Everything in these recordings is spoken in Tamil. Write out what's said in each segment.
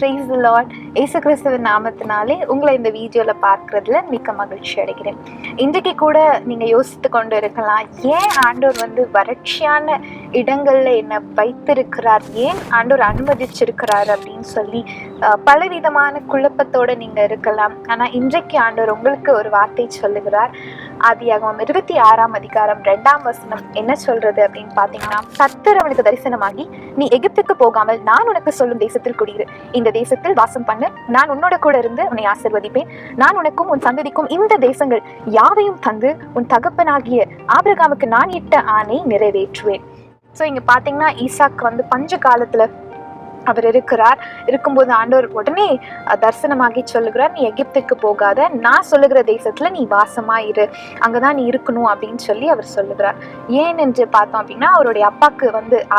Praise the Lord. இயேசு கிறிஸ்துவின் நாமத்தினாலே உங்களை இந்த வீடியோவில் பார்க்குறதுல மிக்க மகிழ்ச்சி அடைகிறேன். இன்றைக்கு கூட நீங்கள் யோசித்து கொண்டு இருக்கலாம், ஏன் ஆண்டவர் வறட்சியான இடங்களில் என்னை வைத்திருக்கிறார், ஏன் ஆண்டவர் அனுமதிச்சிருக்கிறார் அப்படின்னு சொல்லி பலவிதமான குழப்பத்தோடு நீங்கள் இருக்கலாம். ஆனால் இன்றைக்கு ஆண்டவர் உங்களுக்கு ஒரு வார்த்தை சொல்லுகிறார். ஆதியாகமம் 26ஆம் அதிகாரம் 2ஆம் வசனம் என்ன சொல்றது அப்படின்னு பார்த்தீங்கன்னா, கர்த்தர் அவனுக்கு தரிசனமாகி, நீ எகிப்துக்கு போகாமல் நான் உனக்கு சொல்லும் தேசத்தில் குடியிரு, இந்த தேசத்தில் வாசம் பண்ணு, நான் உன்னோட கூட இருந்து உன்னை ஆசீர்வதிப்பேன், நான் உனக்கும் உன் சந்ததிக்கும் இந்த தேசங்கள் யாவையும் தந்து உன் தகப்பனாகிய ஆபிரகாமுக்கு நான் இட்ட ஆணை நிறைவேற்றுவேன். ஸோ இங்கே பார்த்தீங்கன்னா, ஈசாக்கு பஞ்ச காலத்தில் அவர் இருக்கும்போது ஆண்டவர் உடனே தரிசனமாகி சொல்லுகிறார், நீ எகிப்துக்கு போகாத, நான் சொல்லுகிற தேசத்துல நீ வாசமாயிரு, அங்கதான் நீ இருக்கணும் அப்படின்னு சொல்லி அவர் சொல்லுகிறார். ஏன் என்று பார்த்தோம் அப்படின்னா, அவருடைய அப்பாக்கு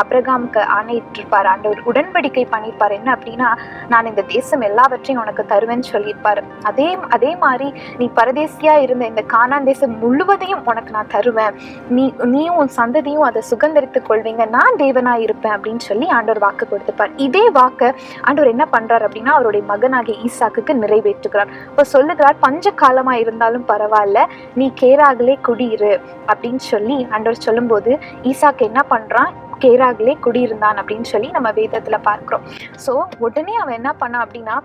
ஆபிரகாமுக்கு ஆணையிட்டிருப்பார், ஆண்டவர் உடன்படிக்கை பண்ணியிருப்பார். என்ன அப்படின்னா, நான் இந்த தேசம் எல்லாவற்றையும் உனக்கு தருவேன்னு சொல்லியிருப்பாரு. அதே மாதிரி நீ பரதேசியா இருந்த இந்த கானான் தேசம் முழுவதையும் உனக்கு நான் தருவேன், நீயும் உன் சந்ததியும் அதை சுதந்திரித்துக் கொள்வீங்க, நான் தேவனா இருப்பேன் அப்படின்னு சொல்லி ஆண்டவர் வாக்கு கொடுத்துப்பார். இதே வாக்க ஆண்டவர் என்ன பண்றார் அப்படின்னா, அவருடைய மகனாகிய ஈசாக்குக்கு நிறைவேற்றுகிறார். இப்போ சொல்லுகிறார், பஞ்ச காலமா இருந்தாலும் பரவாயில்ல, நீ கேராகிலே குடியிரு அப்படின்னு சொல்லி ஆண்டவர் சொல்லும்போது ஈசாக்கு என்ன பண்றான், கேராகிலே குடியிருந்தான் அப்படின்னு சொல்லி நம்ம வேதத்துல பார்க்கிறோம். ஸோ உடனே அவன் என்ன பண்ணான் அப்படின்னா,